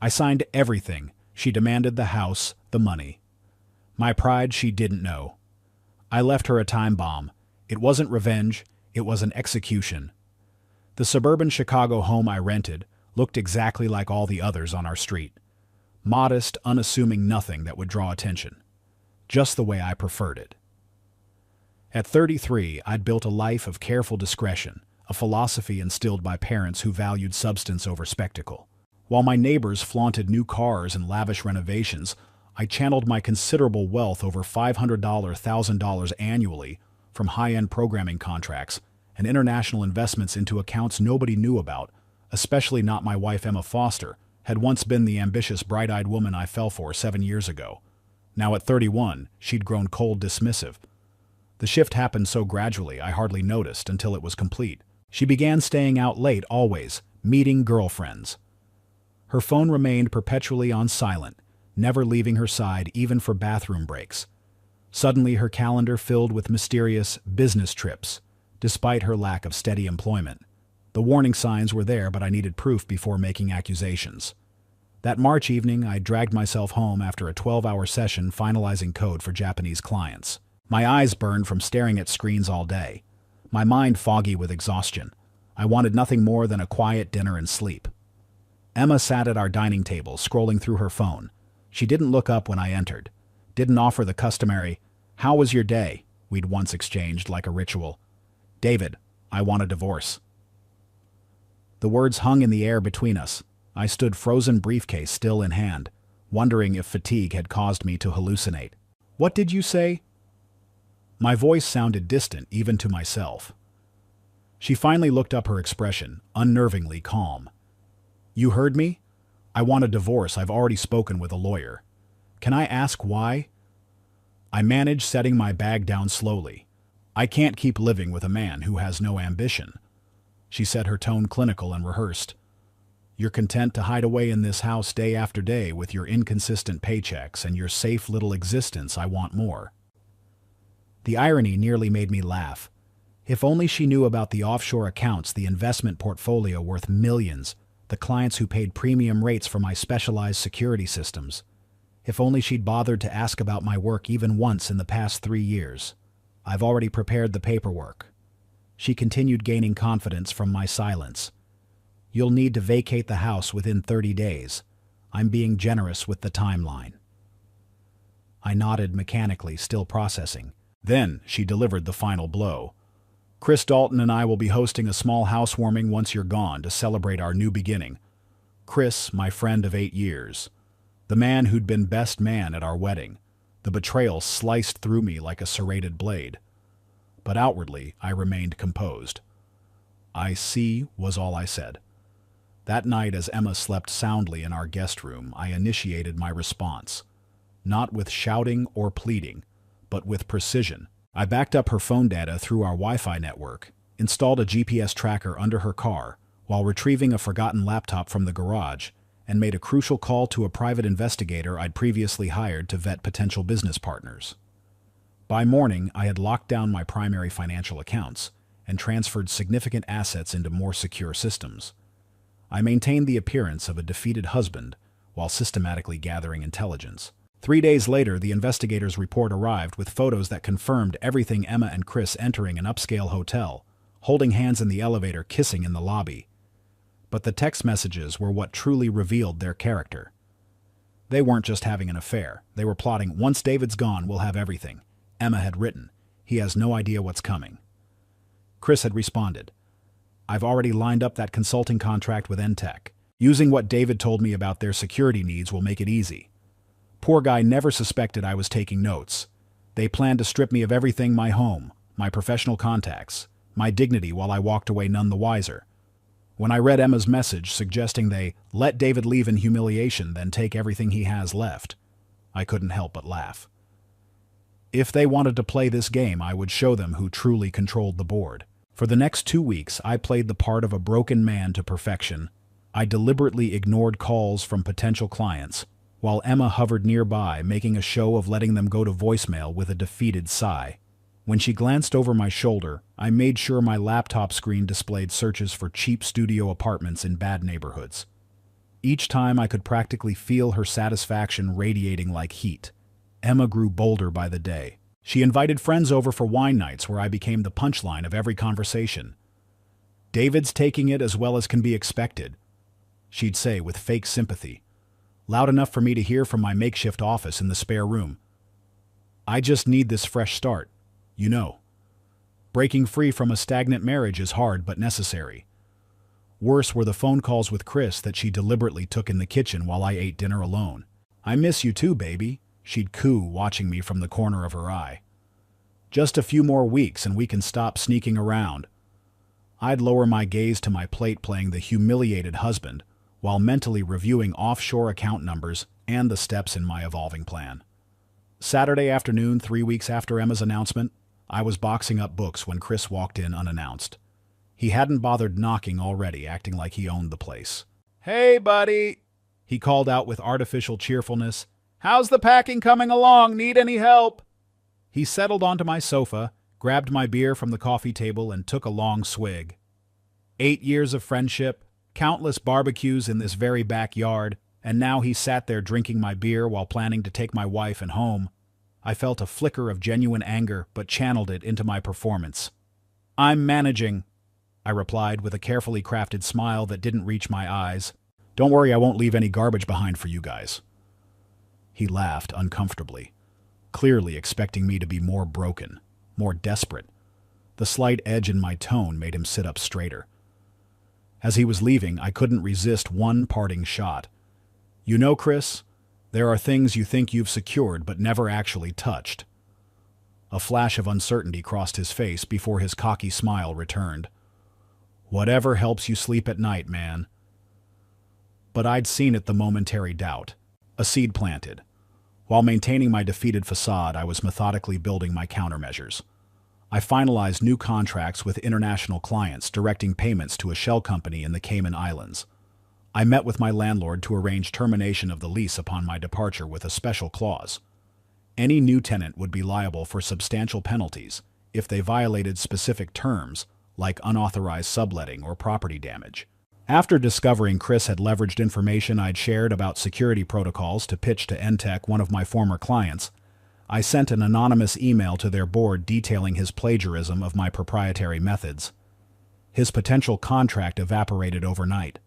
I signed everything. She demanded the house, the money. My pride she didn't know. I left her a time bomb. It wasn't revenge, it was an execution. The suburban Chicago home I rented looked exactly like all the others on our street. Modest, unassuming nothing that would draw attention. Just the way I preferred it. At 33, I'd built a life of careful discretion, a philosophy instilled by parents who valued substance over spectacle. While my neighbors flaunted new cars and lavish renovations, I channeled my considerable wealth over $500, $1,000 annually from high-end programming contracts and international investments into accounts nobody knew about, especially not my wife Emma Foster, had once been the ambitious, bright-eyed woman I fell for 7 years ago. Now at 31, she'd grown cold, dismissive. The shift happened so gradually I hardly noticed until it was complete. She began staying out late always, meeting girlfriends. Her phone remained perpetually on silent, never leaving her side even for bathroom breaks. Suddenly her calendar filled with mysterious business trips, despite her lack of steady employment. The warning signs were there, but I needed proof before making accusations. That March evening, I dragged myself home after a 12-hour session finalizing code for Japanese clients. My eyes burned from staring at screens all day, my mind foggy with exhaustion. I wanted nothing more than a quiet dinner and sleep. Emma sat at our dining table, scrolling through her phone. She didn't look up when I entered, didn't offer the customary, "How was your day?" we'd once exchanged like a ritual. "David, I want a divorce." The words hung in the air between us. I stood frozen, briefcase still in hand, wondering if fatigue had caused me to hallucinate. "What did you say?" My voice sounded distant even to myself. She finally looked up, her expression unnervingly calm. "You heard me? I want a divorce. I've already spoken with a lawyer. Can I ask why?" I managed, setting my bag down slowly. "I can't keep living with a man who has no ambition." She said, her tone clinical and rehearsed. "You're content to hide away in this house day after day with your inconsistent paychecks and your safe little existence. I want more." The irony nearly made me laugh. If only she knew about the offshore accounts, the investment portfolio worth millions, the clients who paid premium rates for my specialized security systems. If only she'd bothered to ask about my work even once in the past 3 years. "I've already prepared the paperwork." She continued, gaining confidence from my silence. "You'll need to vacate the house within 30 days. I'm being generous with the timeline." I nodded mechanically, still processing. Then she delivered the final blow. "Chris Dalton and I will be hosting a small housewarming once you're gone to celebrate our new beginning. Chris, my friend of 8 years. The man who'd been best man at our wedding. The betrayal sliced through me like a serrated blade. But outwardly, I remained composed. "I see," was all I said. That night, as Emma slept soundly in our guest room, I initiated my response. Not with shouting or pleading, but with precision. I backed up her phone data through our Wi-Fi network, installed a GPS tracker under her car, while retrieving a forgotten laptop from the garage, and made a crucial call to a private investigator I'd previously hired to vet potential business partners. By morning, I had locked down my primary financial accounts and transferred significant assets into more secure systems. I maintained the appearance of a defeated husband while systematically gathering intelligence. 3 days later, the investigator's report arrived with photos that confirmed everything: Emma and Chris entering an upscale hotel, holding hands in the elevator, kissing in the lobby. But the text messages were what truly revealed their character. They weren't just having an affair. They were plotting, "Once David's gone, we'll have everything." Emma had written, "He has no idea what's coming." Chris had responded, "I've already lined up that consulting contract with Entech. Using what David told me about their security needs will make it easy." Poor guy never suspected I was taking notes. They planned to strip me of everything: my home, my professional contacts, my dignity, while I walked away none the wiser. When I read Emma's message suggesting they let David leave in humiliation, then take everything he has left, I couldn't help but laugh. If they wanted to play this game, I would show them who truly controlled the board. For the next 2 weeks, I played the part of a broken man to perfection. I deliberately ignored calls from potential clients, while Emma hovered nearby, making a show of letting them go to voicemail with a defeated sigh. When she glanced over my shoulder, I made sure my laptop screen displayed searches for cheap studio apartments in bad neighborhoods. Each time I could practically feel her satisfaction radiating like heat. Emma grew bolder by the day. She invited friends over for wine nights where I became the punchline of every conversation. "David's taking it as well as can be expected," she'd say with fake sympathy, loud enough for me to hear from my makeshift office in the spare room. "I just need this fresh start, you know. Breaking free from a stagnant marriage is hard but necessary." Worse were the phone calls with Chris that she deliberately took in the kitchen while I ate dinner alone. "I miss you too, baby," she'd coo, watching me from the corner of her eye. "Just a few more weeks and we can stop sneaking around." I'd lower my gaze to my plate playing the humiliated husband while mentally reviewing offshore account numbers and the steps in my evolving plan. Saturday afternoon, 3 weeks after Emma's announcement, I was boxing up books when Chris walked in unannounced. He hadn't bothered knocking already, acting like he owned the place. "Hey, buddy," he called out with artificial cheerfulness. "How's the packing coming along? Need any help?" He settled onto my sofa, grabbed my beer from the coffee table, and took a long swig. 8 years of friendship, countless barbecues in this very backyard, and now he sat there drinking my beer while planning to take my wife and home. I felt a flicker of genuine anger, but channeled it into my performance. "I'm managing," I replied with a carefully crafted smile that didn't reach my eyes. "Don't worry, I won't leave any garbage behind for you guys." He laughed uncomfortably, clearly expecting me to be more broken, more desperate. The slight edge in my tone made him sit up straighter. As he was leaving, I couldn't resist one parting shot. "You know, Chris, there are things you think you've secured but never actually touched." A flash of uncertainty crossed his face before his cocky smile returned. "Whatever helps you sleep at night, man." But I'd seen it, the momentary doubt. A seed planted. While maintaining my defeated facade, I was methodically building my countermeasures. I finalized new contracts with international clients, directing payments to a shell company in the Cayman Islands. I met with my landlord to arrange termination of the lease upon my departure with a special clause. Any new tenant would be liable for substantial penalties if they violated specific terms, like unauthorized subletting or property damage. After discovering Chris had leveraged information I'd shared about security protocols to pitch to Entech, one of my former clients, I sent an anonymous email to their board detailing his plagiarism of my proprietary methods. His potential contract evaporated overnight.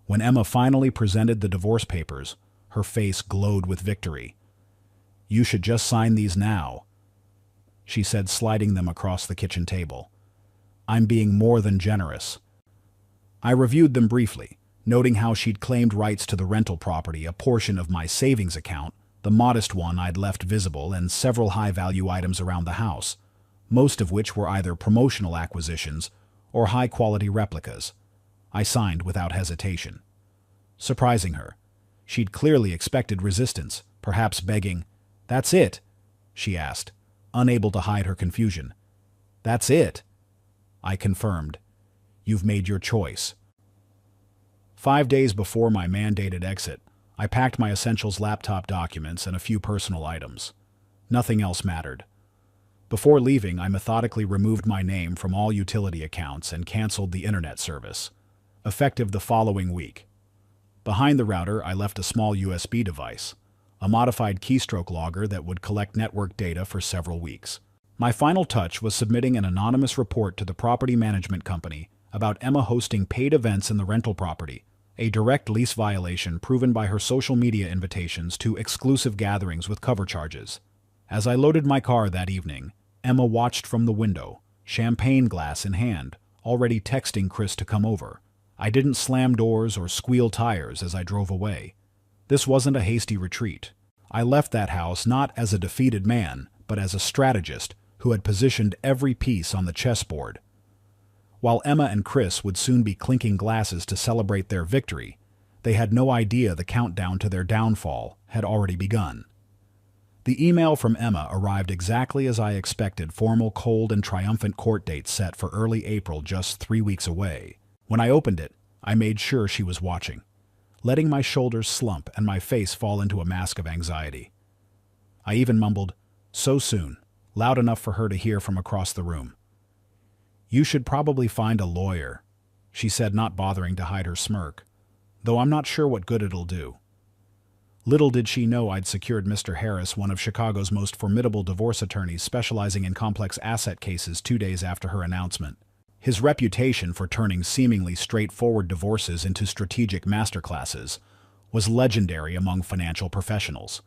When Emma finally presented the divorce papers, her face glowed with victory. "You should just sign these now," she said, sliding them across the kitchen table. "I'm being more than generous." I reviewed them briefly, noting how she'd claimed rights to the rental property, a portion of my savings account, the modest one I'd left visible, and several high-value items around the house, most of which were either promotional acquisitions or high-quality replicas. I signed without hesitation. Surprising her, she'd clearly expected resistance, perhaps begging. "That's it?" she asked, unable to hide her confusion. "That's it?" I confirmed. "You've made your choice." 5 days before my mandated exit, I packed my essentials, laptop, documents, and a few personal items. Nothing else mattered. Before leaving, I methodically removed my name from all utility accounts and canceled the internet service, effective the following week. Behind the router, I left a small USB device, a modified keystroke logger that would collect network data for several weeks. My final touch was submitting an anonymous report to the property management company about Emma hosting paid events in the rental property, a direct lease violation proven by her social media invitations to exclusive gatherings with cover charges. As I loaded my car that evening, Emma watched from the window, champagne glass in hand, already texting Chris to come over. I didn't slam doors or squeal tires as I drove away. This wasn't a hasty retreat. I left that house not as a defeated man, but as a strategist who had positioned every piece on the chessboard. While Emma and Chris would soon be clinking glasses to celebrate their victory, they had no idea the countdown to their downfall had already begun. The email from Emma arrived exactly as I expected, formal, cold, and triumphant court date set for early April, just 3 weeks away. When I opened it, I made sure she was watching, letting my shoulders slump and my face fall into a mask of anxiety. I even mumbled, "So soon," loud enough for her to hear from across the room. "You should probably find a lawyer," she said, not bothering to hide her smirk. though I'm not sure what good it'll do. Little did she know I'd secured Mr. Harris, one of Chicago's most formidable divorce attorneys specializing in complex asset cases, 2 days after her announcement. His reputation for turning seemingly straightforward divorces into strategic masterclasses was legendary among financial professionals.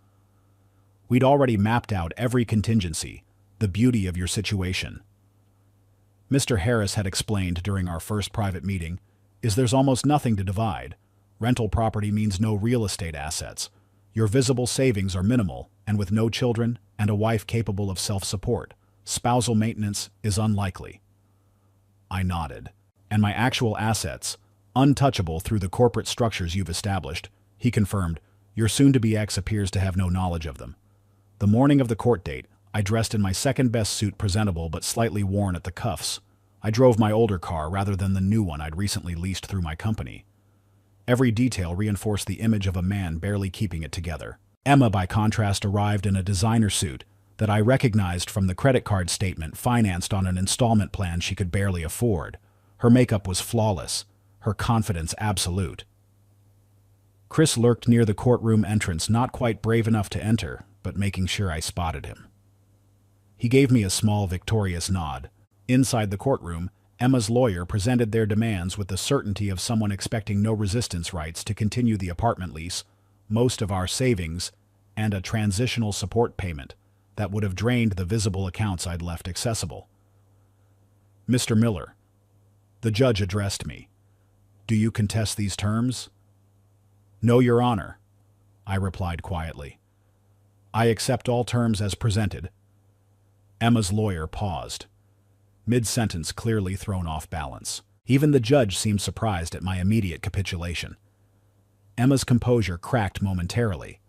We'd already mapped out every contingency, the beauty of your situation. Mr. Harris had explained during our first private meeting, there's almost nothing to divide. Rental property means no real estate assets. Your visible savings are minimal, and with no children and a wife capable of self-support, spousal maintenance is unlikely. I nodded. And my actual assets, untouchable through the corporate structures you've established, he confirmed. Your soon-to-be ex appears to have no knowledge of them. The morning of the court date, I dressed in my second-best suit, presentable but slightly worn at the cuffs. I drove my older car rather than the new one I'd recently leased through my company. Every detail reinforced the image of a man barely keeping it together. Emma, by contrast, arrived in a designer suit that I recognized from the credit card statement, financed on an installment plan she could barely afford. Her makeup was flawless, her confidence absolute. Chris lurked near the courtroom entrance, not quite brave enough to enter, but making sure I spotted him. He gave me a small, victorious nod. Inside the courtroom, Emma's lawyer presented their demands with the certainty of someone expecting no resistance rights to continue the apartment lease, most of our savings, and a transitional support payment that would have drained the visible accounts I'd left accessible. Mr. Miller, the judge addressed me. Do you contest these terms? No, Your Honor, I replied quietly. I accept all terms as presented. Emma's lawyer paused, mid-sentence clearly thrown off balance. Even the judge seemed surprised at my immediate capitulation. Emma's composure cracked momentarily,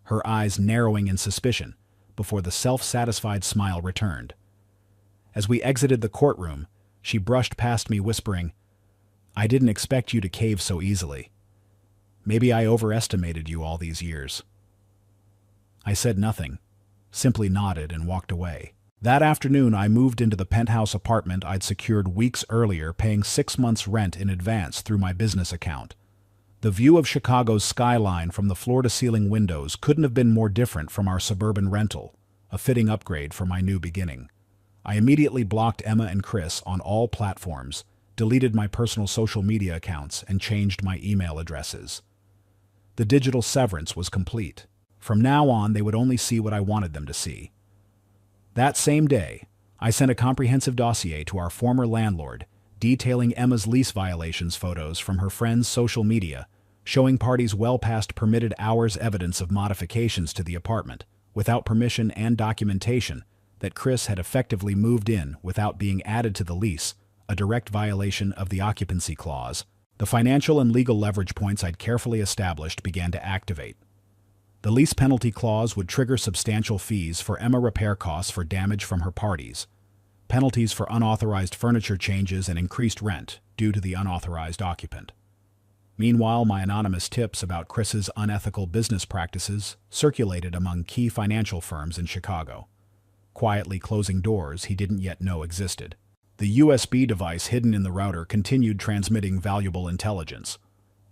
her eyes narrowing in suspicion, before the self-satisfied smile returned. As we exited the courtroom, she brushed past me, whispering, I didn't expect you to cave so easily. Maybe I overestimated you all these years. I said nothing, simply nodded and walked away. That afternoon, I moved into the penthouse apartment I'd secured weeks earlier, paying 6 months' rent in advance through my business account. The view of Chicago's skyline from the floor-to-ceiling windows couldn't have been more different from our suburban rental, a fitting upgrade for my new beginning. I immediately blocked Emma and Chris on all platforms, deleted my personal social media accounts, and changed my email addresses. The digital severance was complete. From now on, they would only see what I wanted them to see. That same day, I sent a comprehensive dossier to our former landlord, detailing Emma's lease violations, photos from her friends' social media, showing parties well past permitted hours, evidence of modifications to the apartment, without permission, and documentation that Chris had effectively moved in without being added to the lease, a direct violation of the occupancy clause. The financial and legal leverage points I'd carefully established began to activate. The lease penalty clause would trigger substantial fees for Emma, repair costs for damage from her parties, penalties for unauthorized furniture changes, and increased rent due to the unauthorized occupant. Meanwhile, my anonymous tips about Chris's unethical business practices circulated among key financial firms in Chicago, quietly closing doors he didn't yet know existed. The USB device hidden in the router continued transmitting valuable intelligence.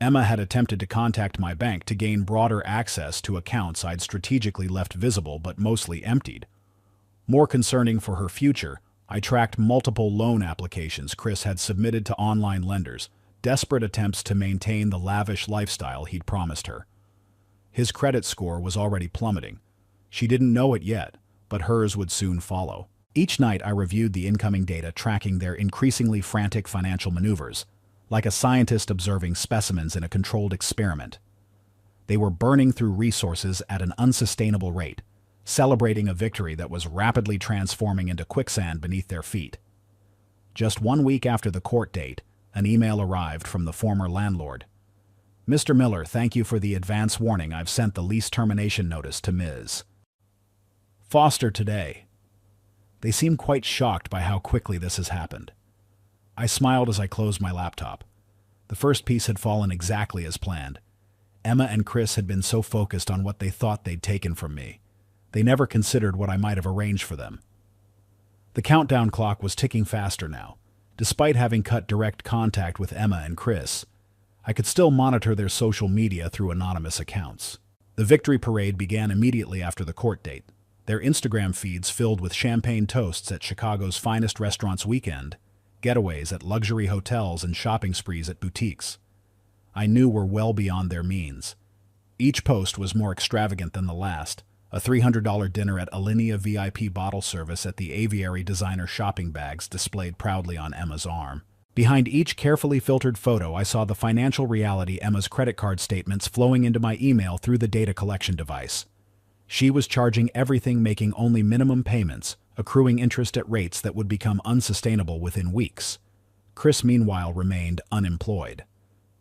Emma had attempted to contact my bank to gain broader access to accounts I'd strategically left visible but mostly emptied. More concerning for her future, I tracked multiple loan applications Chris had submitted to online lenders, desperate attempts to maintain the lavish lifestyle he'd promised her. His credit score was already plummeting. She didn't know it yet, but hers would soon follow. Each night I reviewed the incoming data, tracking their increasingly frantic financial maneuvers, like a scientist observing specimens in a controlled experiment. They were burning through resources at an unsustainable rate, celebrating a victory that was rapidly transforming into quicksand beneath their feet. Just 1 week after the court date, an email arrived from the former landlord. Mr. Miller, thank you for the advance warning. I've sent the lease termination notice to Ms. Foster today. They seem quite shocked by how quickly this has happened. I smiled as I closed my laptop. The first piece had fallen exactly as planned. Emma and Chris had been so focused on what they thought they'd taken from me. They never considered what I might have arranged for them. The countdown clock was ticking faster now. Despite having cut direct contact with Emma and Chris, I could still monitor their social media through anonymous accounts. The victory parade began immediately after the court date, their Instagram feeds filled with champagne toasts at Chicago's finest restaurants weekend, getaways at luxury hotels and shopping sprees at boutiques. I knew were well beyond their means. Each post was more extravagant than the last, a $300 dinner at Alinea VIP bottle service at the aviary designer shopping bags displayed proudly on Emma's arm. Behind each carefully filtered photo, I saw the financial reality: Emma's credit card statements flowing into my email through the data collection device. She was charging everything, making only minimum payments, accruing interest at rates that would become unsustainable within weeks. Chris, meanwhile, remained unemployed.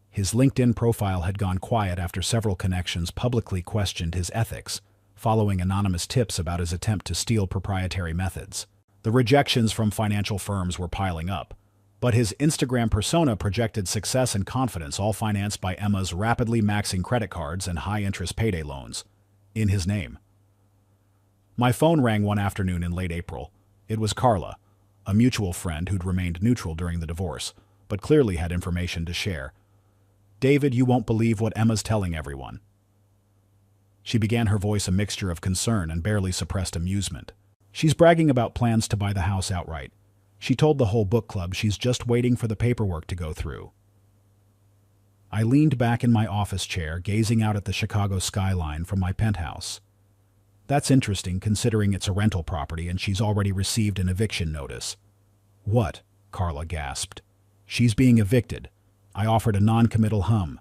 His LinkedIn profile had gone quiet after several connections publicly questioned his ethics, following anonymous tips about his attempt to steal proprietary methods. The rejections from financial firms were piling up, but his Instagram persona projected success and confidence, all financed by Emma's rapidly maxing credit cards and high-interest payday loans in his name. My phone rang one afternoon in late April. It was Carla, a mutual friend who'd remained neutral during the divorce, but clearly had information to share. "David, you won't believe what Emma's telling everyone." She began, her voice a mixture of concern and barely suppressed amusement. "She's bragging about plans to buy the house outright. She told the whole book club she's just waiting for the paperwork to go through." I leaned back in my office chair, gazing out at the Chicago skyline from my penthouse. "That's interesting, considering it's a rental property and she's already received an eviction notice." "What?" Carla gasped. "She's being evicted." I offered a non-committal hum.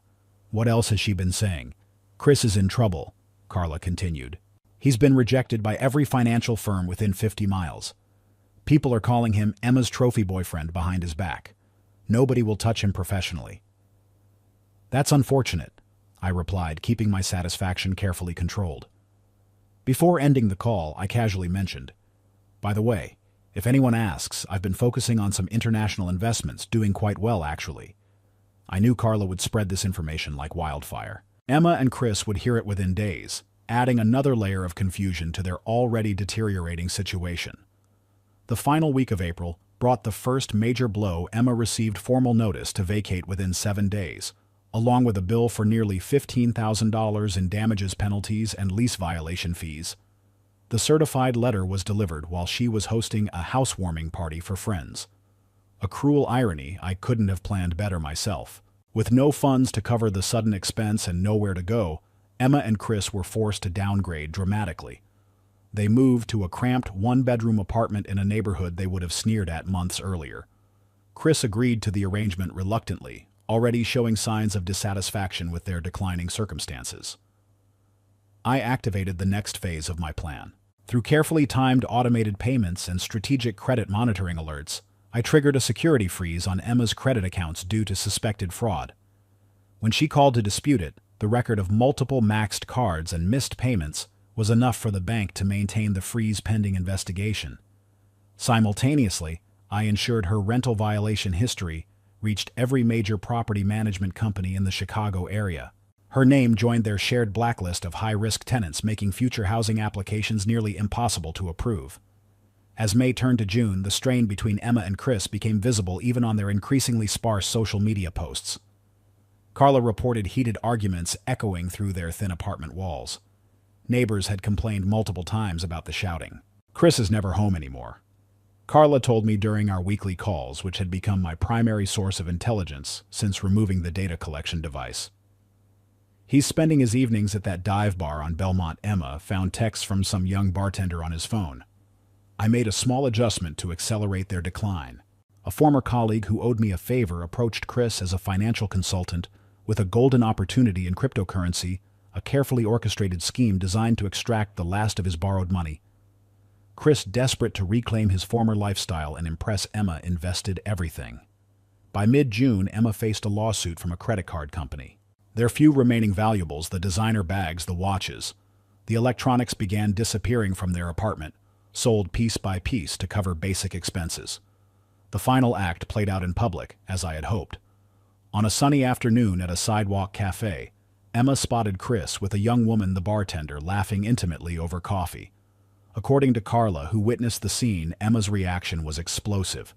"What else has she been saying?" "Chris is in trouble," Carla continued. "He's been rejected by every financial firm within 50 miles. People are calling him Emma's trophy boyfriend behind his back. Nobody will touch him professionally." "That's unfortunate," I replied, keeping my satisfaction carefully controlled. Before ending the call, I casually mentioned, "By the way, if anyone asks, I've been focusing on some international investments, doing quite well, actually." I knew Carla would spread this information like wildfire. Emma and Chris would hear it within days, adding another layer of confusion to their already deteriorating situation. The final week of April brought the first major blow. Emma received formal notice to vacate within 7 days, along with a bill for nearly $15,000 in damages, penalties, and lease violation fees. The certified letter was delivered while she was hosting a housewarming party for friends. A cruel irony, I couldn't have planned better myself. With no funds to cover the sudden expense and nowhere to go, Emma and Chris were forced to downgrade dramatically. They moved to a cramped one-bedroom apartment in a neighborhood they would have sneered at months earlier. Chris agreed to the arrangement reluctantly, already showing signs of dissatisfaction with their declining circumstances. I activated the next phase of my plan. Through carefully timed automated payments and strategic credit monitoring alerts, I triggered a security freeze on Emma's credit accounts due to suspected fraud. When she called to dispute it, the record of multiple maxed cards and missed payments was enough for the bank to maintain the freeze pending investigation. Simultaneously, I ensured her rental violation history reached every major property management company in the Chicago area. Her name joined their shared blacklist of high-risk tenants, making future housing applications nearly impossible to approve. As May turned to June, the strain between Emma and Chris became visible even on their increasingly sparse social media posts. Carla reported heated arguments echoing through their thin apartment walls. Neighbors had complained multiple times about the shouting. "Chris is never home anymore," Carla told me during our weekly calls, which had become my primary source of intelligence since removing the data collection device. "He's spending his evenings at that dive bar on Belmont." Emma found texts from some young bartender on his phone. I made a small adjustment to accelerate their decline. A former colleague who owed me a favor approached Chris as a financial consultant with a golden opportunity in cryptocurrency, a carefully orchestrated scheme designed to extract the last of his borrowed money. Chris, desperate to reclaim his former lifestyle and impress Emma, invested everything. By mid-June, Emma faced a lawsuit from a credit card company. Their few remaining valuables, the designer bags, the watches, the electronics, began disappearing from their apartment, sold piece by piece to cover basic expenses. The final act played out in public, as I had hoped. On a sunny afternoon at a sidewalk cafe, Emma spotted Chris with a young woman, the bartender, laughing intimately over coffee. According to Carla, who witnessed the scene, Emma's reaction was explosive.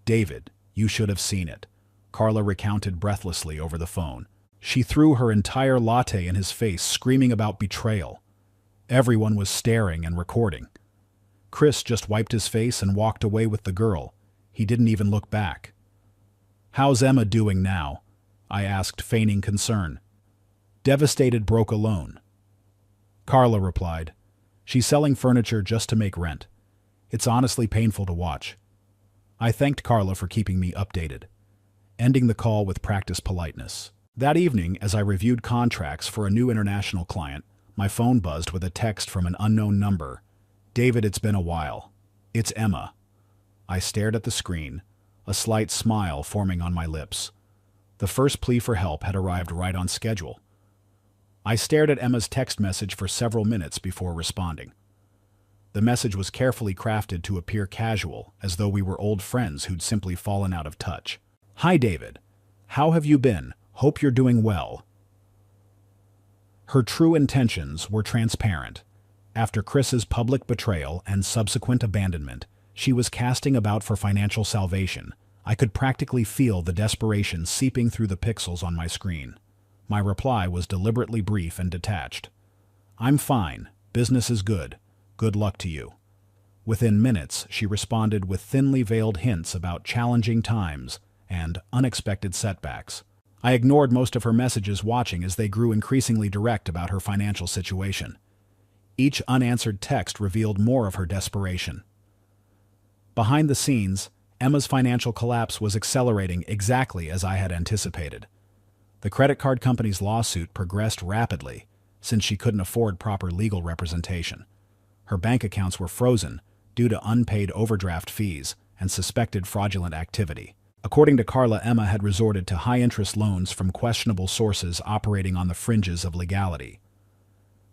"David, you should have seen it." Carla recounted breathlessly over the phone. She threw her entire latte in his face, screaming about betrayal. Everyone was staring and recording. Chris just wiped his face and walked away with the girl. He didn't even look back. "How's Emma doing now?" I asked, feigning concern. "Devastated, broke alone." Carla replied, "She's selling furniture just to make rent. It's honestly painful to watch." I thanked Carla for keeping me updated, ending the call with practiced politeness. That evening, as I reviewed contracts for a new international client, my phone buzzed with a text from an unknown number. "David, it's been a while. It's Emma." I stared at the screen, a slight smile forming on my lips. The first plea for help had arrived right on schedule. I stared at Emma's text message for several minutes before responding. The message was carefully crafted to appear casual, as though we were old friends who'd simply fallen out of touch. "Hi, David. How have you been? Hope you're doing well." Her true intentions were transparent. After Chris's public betrayal and subsequent abandonment, she was casting about for financial salvation. I could practically feel the desperation seeping through the pixels on my screen. My reply was deliberately brief and detached. "I'm fine. Business is good. Good luck to you." Within minutes, she responded with thinly veiled hints about challenging times and unexpected setbacks. I ignored most of her messages, watching as they grew increasingly direct about her financial situation. Each unanswered text revealed more of her desperation. Behind the scenes, Emma's financial collapse was accelerating exactly as I had anticipated. The credit card company's lawsuit progressed rapidly, since she couldn't afford proper legal representation. Her bank accounts were frozen due to unpaid overdraft fees and suspected fraudulent activity. According to Carla, Emma had resorted to high-interest loans from questionable sources operating on the fringes of legality.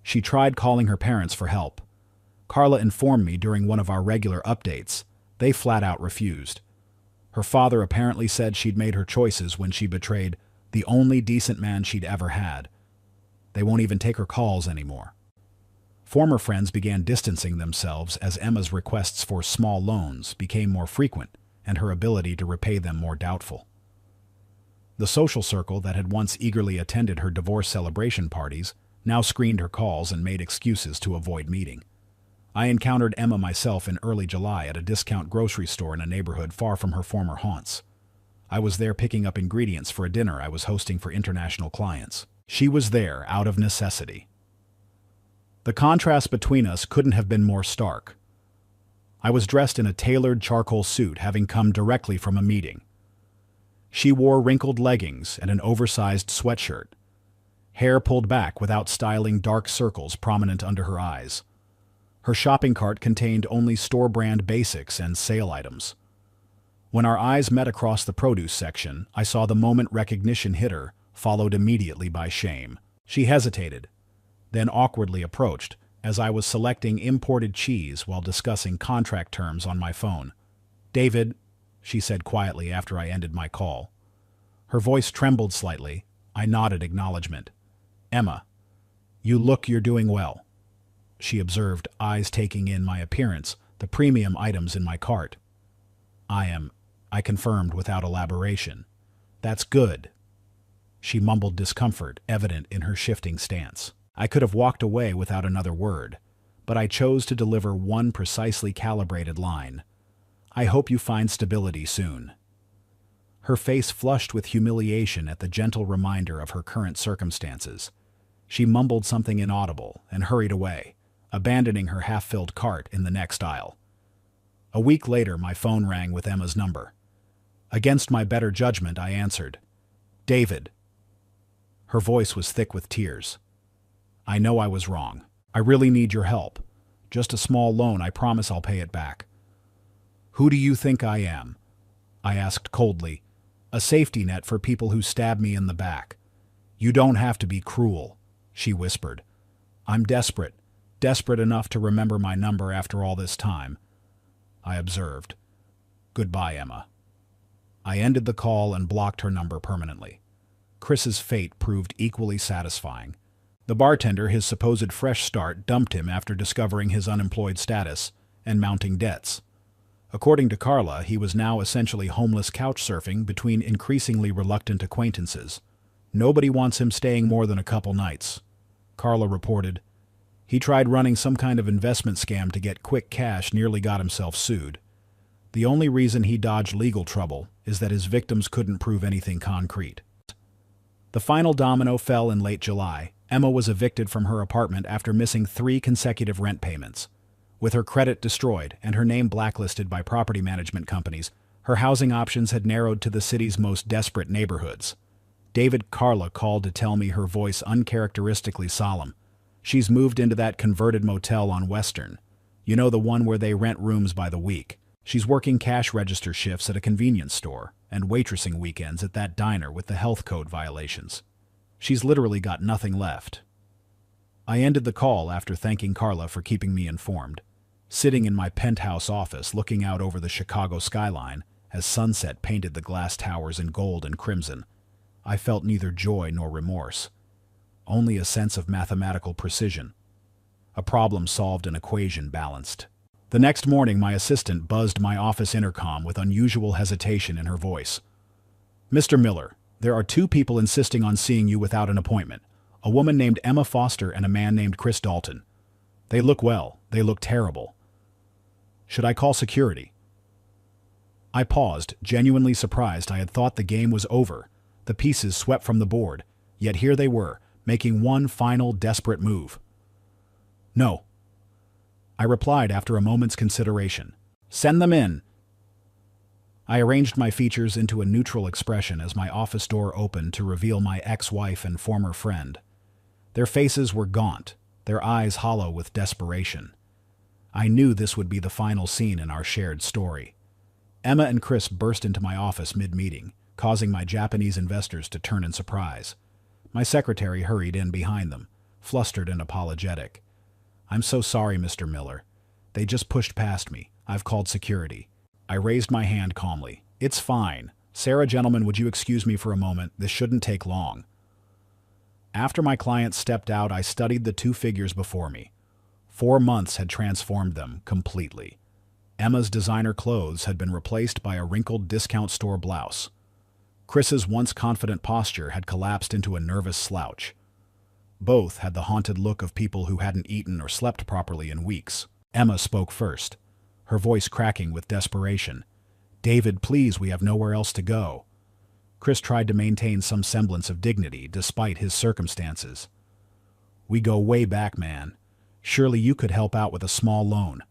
She tried calling her parents for help. Carla informed me during one of our regular updates. They flat out refused. Her father apparently said she'd made her choices when she betrayed the only decent man she'd ever had. They won't even take her calls anymore. Former friends began distancing themselves as Emma's requests for small loans became more frequent and her ability to repay them more doubtful. The social circle that had once eagerly attended her divorce celebration parties now screened her calls and made excuses to avoid meeting. I encountered Emma myself in early July at a discount grocery store in a neighborhood far from her former haunts. I was there picking up ingredients for a dinner I was hosting for international clients. She was there out of necessity. The contrast between us couldn't have been more stark. I was dressed in a tailored charcoal suit, having come directly from a meeting. She wore wrinkled leggings and an oversized sweatshirt, hair pulled back without styling, dark circles prominent under her eyes. Her shopping cart contained only store-brand basics and sale items. When our eyes met across the produce section, I saw the moment recognition hit her, followed immediately by shame. She hesitated, then awkwardly approached, as I was selecting imported cheese while discussing contract terms on my phone. "David," she said quietly after I ended my call. Her voice trembled slightly. I nodded acknowledgement. "Emma, you're doing well," she observed, eyes taking in my appearance, the premium items in my cart. I confirmed without elaboration. "That's good." She mumbled discomfort, evident in her shifting stance. I could have walked away without another word, but I chose to deliver one precisely calibrated line. "I hope you find stability soon." Her face flushed with humiliation at the gentle reminder of her current circumstances. She mumbled something inaudible and hurried away, abandoning her half-filled cart in the next aisle. A week later, my phone rang with Emma's number. Against my better judgment, I answered. "David." Her voice was thick with tears. "I know I was wrong. I really need your help. Just a small loan, I promise I'll pay it back." "Who do you think I am?" I asked coldly. "A safety net for people who stab me in the back." "You don't have to be cruel," she whispered. "I'm desperate enough to remember my number after all this time." I observed. "Goodbye, Emma." I ended the call and blocked her number permanently. Chris's fate proved equally satisfying. The bartender, his supposed fresh start, dumped him after discovering his unemployed status and mounting debts. According to Carla, he was now essentially homeless couch surfing between increasingly reluctant acquaintances. Nobody wants him staying more than a couple nights. Carla reported. He tried running some kind of investment scam to get quick cash, nearly got himself sued. The only reason he dodged legal trouble is that his victims couldn't prove anything concrete. The final domino fell in late July. Emma was evicted from her apartment after missing 3 consecutive rent payments. With her credit destroyed and her name blacklisted by property management companies, her housing options had narrowed to the city's most desperate neighborhoods. David, Carla called to tell me, her voice uncharacteristically solemn. She's moved into that converted motel on Western. You know, the one where they rent rooms by the week. She's working cash register shifts at a convenience store and waitressing weekends at that diner with the health code violations. She's literally got nothing left. I ended the call after thanking Carla for keeping me informed. Sitting in my penthouse office looking out over the Chicago skyline as sunset painted the glass towers in gold and crimson, I felt neither joy nor remorse. Only a sense of mathematical precision. A problem solved, an equation balanced. The next morning, my assistant buzzed my office intercom with unusual hesitation in her voice. "Mr. Miller, there are 2 people insisting on seeing you without an appointment. A woman named Emma Foster and a man named Chris Dalton. They look well. They look terrible. Should I call security?" I paused, genuinely surprised. I had thought the game was over, the pieces swept from the board, yet here they were, making one final desperate move. "No," I replied after a moment's consideration. "Send them in." I arranged my features into a neutral expression as my office door opened to reveal my ex-wife and former friend. Their faces were gaunt, their eyes hollow with desperation. I knew this would be the final scene in our shared story. Emma and Chris burst into my office mid-meeting, causing my Japanese investors to turn in surprise. My secretary hurried in behind them, flustered and apologetic. "I'm so sorry, Mr. Miller. They just pushed past me. I've called security." I raised my hand calmly. "It's fine. Sarah, gentlemen, would you excuse me for a moment? This shouldn't take long." After my client stepped out, I studied the 2 figures before me. 4 months had transformed them completely. Emma's designer clothes had been replaced by a wrinkled discount store blouse. Chris's once confident posture had collapsed into a nervous slouch. Both had the haunted look of people who hadn't eaten or slept properly in weeks. Emma spoke first, her voice cracking with desperation. "David, please, we have nowhere else to go." Chris tried to maintain some semblance of dignity despite his circumstances. "We go way back, man. Surely you could help out with a small loan."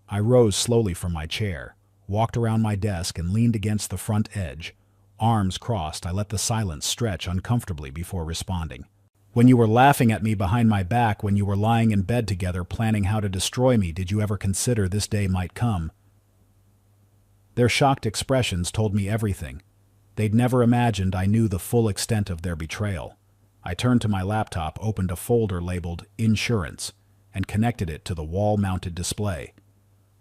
I rose slowly from my chair, walked around my desk and leaned against the front edge. Arms crossed, I let the silence stretch uncomfortably before responding. "When you were laughing at me behind my back, when you were lying in bed together planning how to destroy me, did you ever consider this day might come?" Their shocked expressions told me everything. They'd never imagined I knew the full extent of their betrayal. I turned to my laptop, opened a folder labeled Insurance, and connected it to the wall-mounted display.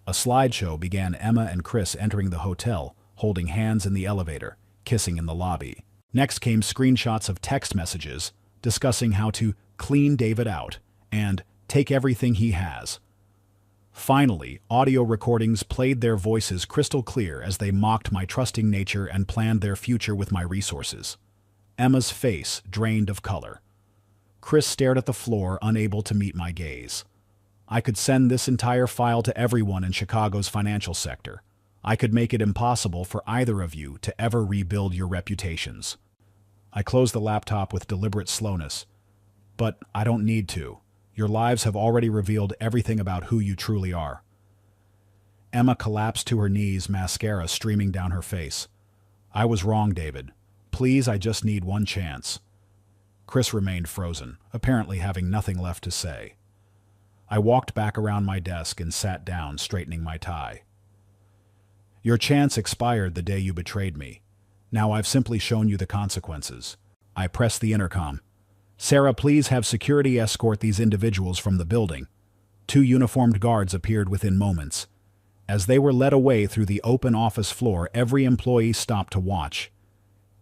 A slideshow began Emma and Chris entering the hotel, holding hands in the elevator, kissing in the lobby. Next came screenshots of text messages discussing how to clean David out and take everything he has. Finally, audio recordings played their voices crystal clear as they mocked my trusting nature and planned their future with my resources. Emma's face drained of color. Chris stared at the floor, unable to meet my gaze. I could send this entire file to everyone in Chicago's financial sector. I could make it impossible for either of you to ever rebuild your reputations. I closed the laptop with deliberate slowness. "But I don't need to. Your lives have already revealed everything about who you truly are." Emma collapsed to her knees, mascara streaming down her face. "I was wrong, David. Please, I just need one chance." Chris remained frozen, apparently having nothing left to say. I walked back around my desk and sat down, straightening my tie. "Your chance expired the day you betrayed me. Now I've simply shown you the consequences." I pressed the intercom. "Sarah, please have security escort these individuals from the building." 2 uniformed guards appeared within moments. As they were led away through the open office floor, every employee stopped to watch.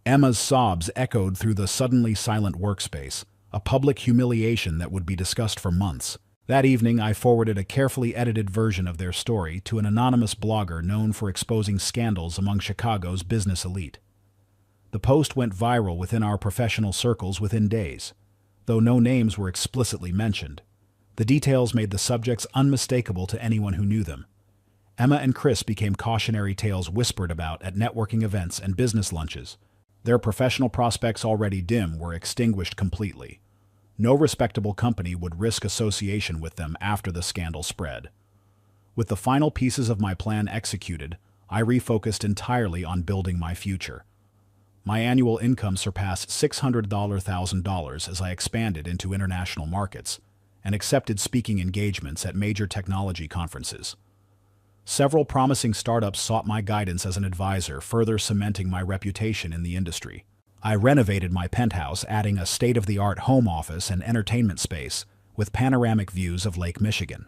Emma's sobs echoed through the suddenly silent workspace, a public humiliation that would be discussed for months. That evening, I forwarded a carefully edited version of their story to an anonymous blogger known for exposing scandals among Chicago's business elite. The post went viral within our professional circles within days, though no names were explicitly mentioned. The details made the subjects unmistakable to anyone who knew them. Emma and Chris became cautionary tales whispered about at networking events and business lunches. Their professional prospects, already dim, were extinguished completely. No respectable company would risk association with them after the scandal spread. With the final pieces of my plan executed, I refocused entirely on building my future. My annual income surpassed $600,000 as I expanded into international markets and accepted speaking engagements at major technology conferences. Several promising startups sought my guidance as an advisor, further cementing my reputation in the industry. I renovated my penthouse, adding a state-of-the-art home office and entertainment space with panoramic views of Lake Michigan.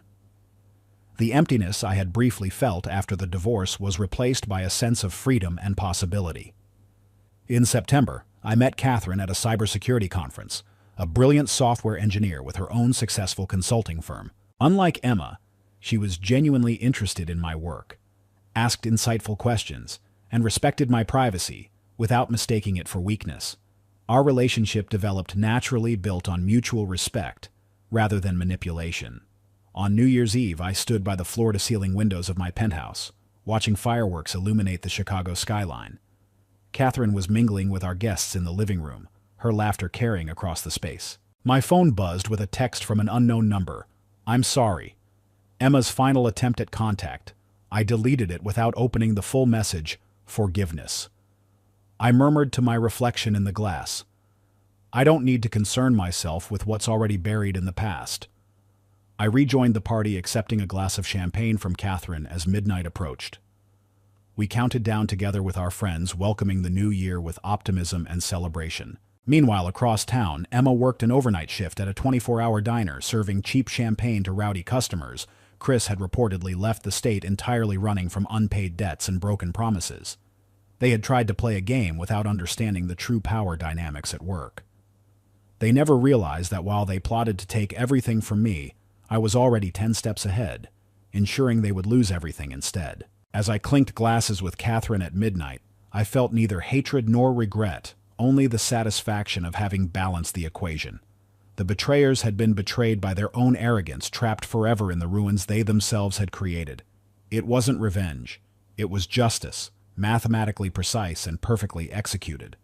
The emptiness I had briefly felt after the divorce was replaced by a sense of freedom and possibility. In September, I met Catherine at a cybersecurity conference, a brilliant software engineer with her own successful consulting firm. Unlike Emma, she was genuinely interested in my work, asked insightful questions, and respected my privacy without mistaking it for weakness. Our relationship developed naturally, built on mutual respect rather than manipulation. On New Year's Eve, I stood by the floor-to-ceiling windows of my penthouse, watching fireworks illuminate the Chicago skyline. Catherine was mingling with our guests in the living room, her laughter carrying across the space. My phone buzzed with a text from an unknown number. "I'm sorry." Emma's final attempt at contact. I deleted it without opening the full message, "Forgiveness." I murmured to my reflection in the glass, "I don't need to concern myself with what's already buried in the past." I rejoined the party, accepting a glass of champagne from Catherine as midnight approached. We counted down together with our friends, welcoming the new year with optimism and celebration. Meanwhile, across town, Emma worked an overnight shift at a 24-hour diner, serving cheap champagne to rowdy customers. Chris had reportedly left the state entirely, running from unpaid debts and broken promises. They had tried to play a game without understanding the true power dynamics at work. They never realized that while they plotted to take everything from me, I was already 10 steps ahead, ensuring they would lose everything instead. As I clinked glasses with Catherine at midnight, I felt neither hatred nor regret, only the satisfaction of having balanced the equation. The betrayers had been betrayed by their own arrogance, trapped forever in the ruins they themselves had created. It wasn't revenge. It was justice, mathematically precise and perfectly executed.